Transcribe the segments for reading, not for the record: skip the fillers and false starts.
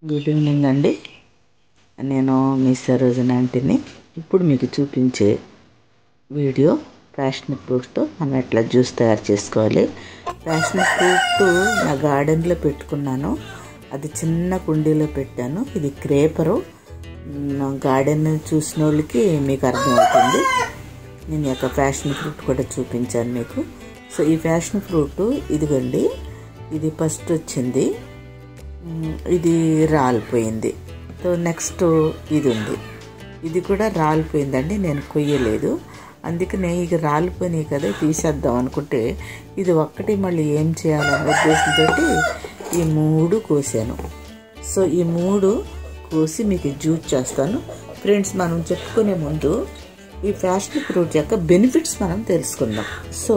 Good evening అండి. నేను మీ సరోజన ఆంటీని. ఇప్పుడు మీకు చూపించే వీడియో ప్యాషన్ ఫ్రూట్తో మనం ఎట్లా జ్యూస్ తయారు చేసుకోవాలి. ప్యాషన్ ఫ్రూట్ నా గార్డెన్లో పెట్టుకున్నాను. అది చిన్న కుండీలో పెట్టాను. ఇది క్రేపరు. గార్డెన్ చూసిన వాళ్ళకి మీకు అర్థమవుతుంది. నేను యొక్క ప్యాషన్ ఫ్రూట్ కూడా చూపించాను మీకు. సో ఈ ప్యాషన్ ఫ్రూట్ ఇదిగోండి, ఇది ఫస్ట్ వచ్చింది, ఇది రాలిపోయింది. సో నెక్స్ట్ ఇది ఉంది, ఇది కూడా రాలిపోయిందండి. నేను కొయ్యలేదు, అందుకనే ఇక రాలిపోయినాయి కదా తీసేద్దాం అనుకుంటే ఇది ఒక్కటి మళ్ళీ ఏం చేయాలనే ఉద్దేశంతో ఈ 3 కోసాను. సో ఈ 3 కోసి మీకు జ్యూస్ చేస్తాను. ఫ్రెండ్స్, మనం చెప్పుకునే ముందు ఈ ప్యాషన్ ఫ్రూట్ యొక్క బెనిఫిట్స్ మనం తెలుసుకుందాం. సో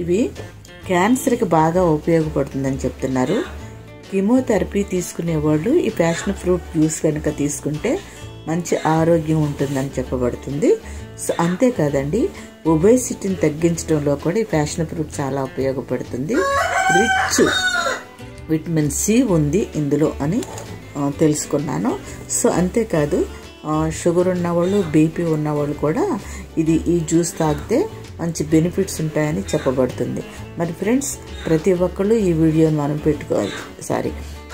ఇవి క్యాన్సర్కి బాగా ఉపయోగపడుతుందని చెప్తున్నారు. కీమోథెరపీ తీసుకునేవాళ్ళు ఈ ప్యాషన్ ఫ్రూట్ జ్యూస్ కనుక తీసుకుంటే మంచి ఆరోగ్యం ఉంటుందని చెప్పబడుతుంది. సో అంతేకాదండి, ఒబేసిటీని తగ్గించడంలో కూడా ఈ ప్యాషన్ ఫ్రూట్ చాలా ఉపయోగపడుతుంది. రిచ్ విటమిన్ సి ఉంది ఇందులో అని తెలుసుకున్నాను. సో అంతేకాదు, షుగర్ ఉన్నవాళ్ళు, బీపీ ఉన్నవాళ్ళు కూడా ఈ జ్యూస్ తాగితే మంచి బెనిఫిట్స్ ఉంటాయని చెప్పబడుతుంది. మరి ఫ్రెండ్స్, ప్రతి ఒక్కళ్ళు ఈ వీడియోని మనం పెట్టుకోవాలి.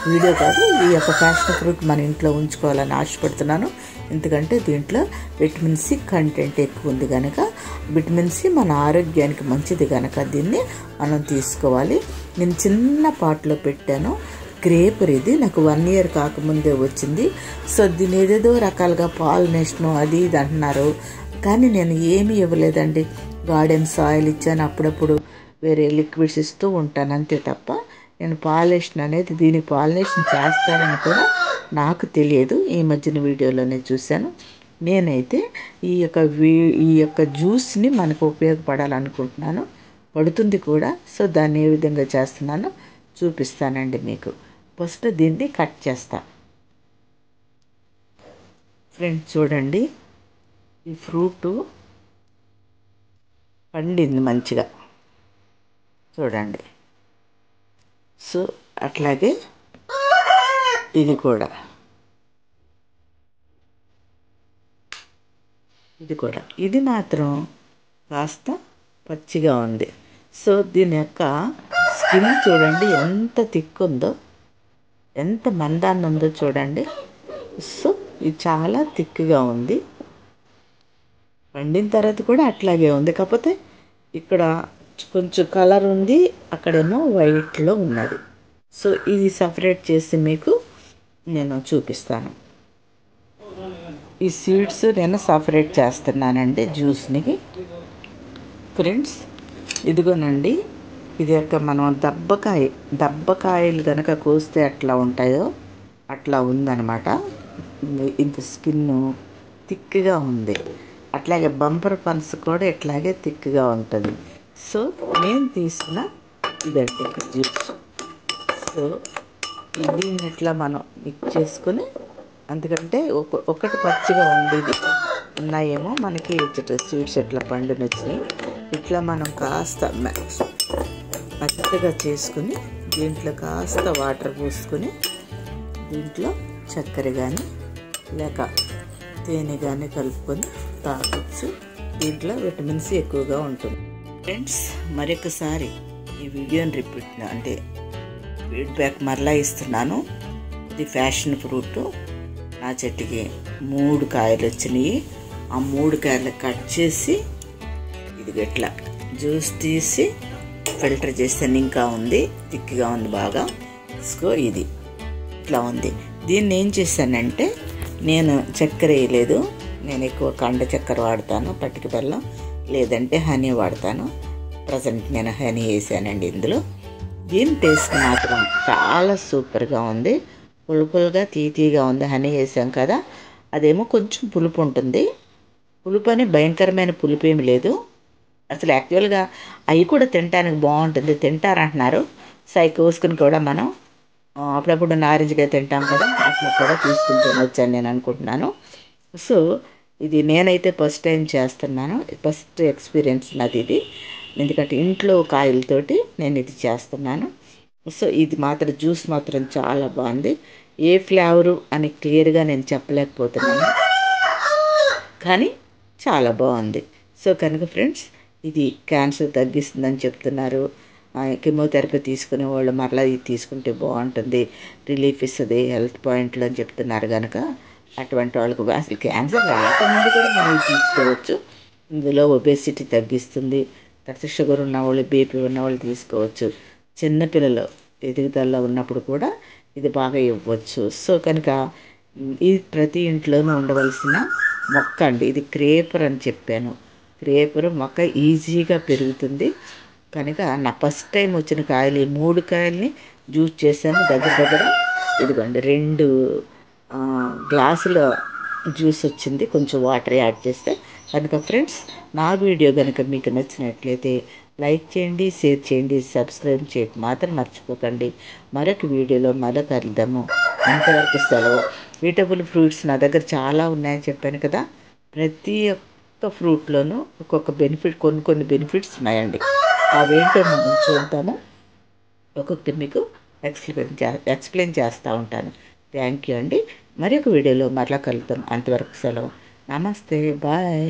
వీడియో కాదు, ఈ యొక్క ప్యాషన్ ఫ్రూట్ మన ఇంట్లో ఉంచుకోవాలని ఆశపడుతున్నాను. ఎందుకంటే దీంట్లో విటమిన్ సి కంటెంట్ ఎక్కువ ఉంది కనుక, విటమిన్ సి మన ఆరోగ్యానికి మంచిది కనుక దీన్ని మనం తీసుకోవాలి. నేను చిన్న పాట్లో పెట్టాను. క్రేపర్ ఇది నాకు 1 ఇయర్ కాకముందే వచ్చింది. సో దీని ఏదేదో రకాలుగా పాలినేషన్ అది ఇది అంటున్నారు, కానీ నేను ఏమీ ఇవ్వలేదండి. గార్డెన్ సాయిల్ ఇచ్చాను, అప్పుడప్పుడు వేరే లిక్విడ్స్ ఇస్తూ ఉంటాను, అంతే తప్ప నేను పాలినేషన్ అనేది, దీనికి పాలినేషన్ చేస్తానని కూడా నాకు తెలియదు. ఈ మధ్యన వీడియోలోనే చూశాను. నేనైతే ఈ యొక్క జ్యూస్ని మనకు ఉపయోగపడాలనుకుంటున్నాను, పడుతుంది కూడా. సో దాన్ని ఏ విధంగా చేస్తున్నానో చూపిస్తానండి మీకు. ఫస్ట్ దీన్ని కట్ చేస్తా. ఫ్రెండ్స్ చూడండి, ఈ ఫ్రూటు పండింది మంచిగా, చూడండి. సో అట్లాగే ఇది కూడా, ఇది మాత్రం కాస్త పచ్చిగా ఉంది. సో దీని యొక్క స్కిన్ చూడండి ఎంత థిక్ ఉందో, ఎంత మందాన్ని ఉందో చూడండి. సో ఇది చాలా థిక్గా ఉంది. పండిన తర్వాత కూడా అట్లాగే ఉంది, కాకపోతే ఇక్కడ కొంచెం కలర్ ఉంది, అక్కడేమో వైట్లో ఉన్నది. సో ఇది సపరేట్ చేసి మీకు నేను చూపిస్తాను. ఈ సీడ్స్ నేను సపరేట్ చేస్తున్నానండి జ్యూస్ని. ఫ్రెండ్స్ ఇదిగోనండి, ఇది యొక్క మనం దబ్బకాయలు కనుక కోస్తే ఎట్లా ఉంటాయో అట్లా ఉందన్నమాట. ఇంత స్కిన్ థిక్గా ఉంది. అట్లాగే బంపర్ పన్స్ కూడా ఇట్లాగే థిక్గా ఉంటుంది. సో నేను తీసిన ఇదండి జ్యూస్. సో దీన్ని ఇట్లా మనం మిక్స్ చేసుకొని, ఎందుకంటే ఒకటి పచ్చిగా ఉండేది ఉన్నాయేమో మనకి సీడ్స్ ఎట్లా పండుని వచ్చినాయి. ఇట్లా మనం కాస్త మెత్తగా చేసుకుని దీంట్లో కాస్త వాటర్ పోసుకొని, దీంట్లో చక్కెర కానీ లేక తేనె కానీ కలుపుకొని తాగొచ్చు. దీంట్లో విటమిన్ సి ఎక్కువగా ఉంటుంది. ఫ్రెండ్స్, మరొకసారి ఈ వీడియోని ఫీడ్బ్యాక్ మరలా ఇస్తున్నాను. ఇది ప్యాషన్ ఫ్రూట్ నా చెట్టుకి 3 కాయలు వచ్చినాయి. ఆ 3 కాయలు కట్ చేసి ఇది ఇట్లా జ్యూస్ తీసి ఫిల్టర్ చేస్తే ఇంకా ఉంది, థిక్గా ఉంది బాగా. సో ఇది ఇట్లా ఉంది. దీన్ని ఏం చేశానంటే, నేను చక్కెర వేయలేదు. నేను ఎక్కువ కండ చక్కెర వాడతాను, పటిక బెల్లం, లేదంటే హనీ వాడతాను. ప్రజెంట్ నేను హనీ వేసానండి ఇందులో. దీని టేస్ట్ మాత్రం చాలా సూపర్గా ఉంది. పులుపులుగా తీగా ఉంది. హనీ వేసాం కదా, అదేమో కొంచెం పులుపు ఉంటుంది. పులుపు అని భయంకరమైన పులుపు ఏమి లేదు అసలు. యాక్చువల్గా అవి కూడా తినడానికి బాగుంటుంది, తింటారంటున్నారు. సై కోసుకుని కూడా మనం అప్పుడప్పుడు నారింజగా తింటాం కదా, అట్లా కూడా తీసుకుని తినొచ్చని నేను అనుకుంటున్నాను. సో ఇది నేనైతే ఫస్ట్ టైం చేస్తున్నాను, ఫస్ట్ ఎక్స్పీరియన్స్ నాది ఇది. ఎందుకంటే ఇంట్లో కాయలతోటి నేను ఇది చేస్తున్నాను. సో ఇది మాత్రం జ్యూస్ మాత్రం చాలా బాగుంది. ఏ ఫ్లేవరు అని క్లియర్గా నేను చెప్పలేకపోతున్నాను, కానీ చాలా బాగుంది. సో కనుక ఫ్రెండ్స్, ఇది క్యాన్సర్ తగ్గిస్తుందని చెప్తున్నారు. కెమోథెరపీ తీసుకునే వాళ్ళు మరలా ఇది తీసుకుంటే బాగుంటుంది, రిలీఫ్ ఇస్తుంది హెల్త్ పాయింట్లు అని చెప్తున్నారు కనుక అటువంటి వాళ్ళకు అసలు క్యాన్సర్ రాకముందు కూడా మనం ఇది తీసుకోవచ్చు. ఇందులో ఒబేసిటీ తగ్గిస్తుంది. తర్వాత షుగర్ ఉన్నవాళ్ళు, బీపీ ఉన్నవాళ్ళు తీసుకోవచ్చు. చిన్నపిల్లలు ఎదుగుదలలో ఉన్నప్పుడు కూడా ఇది బాగా ఇవ్వచ్చు. సో కనుక ఇది ప్రతి ఇంట్లోనూ ఉండవలసిన మొక్క అండి. ఇది క్రేపర్ అని చెప్పాను. క్రేపర్ మొక్క ఈజీగా పెరుగుతుంది కనుక నా ఫస్ట్ టైం వచ్చిన కాయలు ఈ 3 కాయల్ని జ్యూస్ చేశాను. దగ్గర దగ్గర ఇదిగోండి 2 గ్లాసుల జ్యూస్ వచ్చింది, కొంచెం వాటర్ యాడ్ చేస్తే. కనుక ఫ్రెండ్స్, నా వీడియో కనుక మీకు నచ్చినట్లయితే లైక్ చేయండి, షేర్ చేయండి, సబ్స్క్రైబ్ చేయడం మాత్రం మర్చిపోకండి. మరొక వీడియోలో మరో కలుద్దాము. అంతవరకు సెలవు. ఈటబుల్ ఫ్రూట్స్ నా దగ్గర చాలా ఉన్నాయని చెప్పాను కదా. ప్రతి ఒక్క ఫ్రూట్లోనూ ఒక్కొక్క బెనిఫిట్, కొన్ని బెనిఫిట్స్ ఉన్నాయండి. అవేంటో మనం చూద్దాము. ఒక్కొక్కటి మీకు ఎక్స్ప్లెయిన్ చేస్తూ ఉంటాను. థ్యాంక్ యూ అండి. మరి ఒక వీడియోలో మరలా కలుద్దాం. అంతవరకు సెలవు. నమస్తే, బాయ్.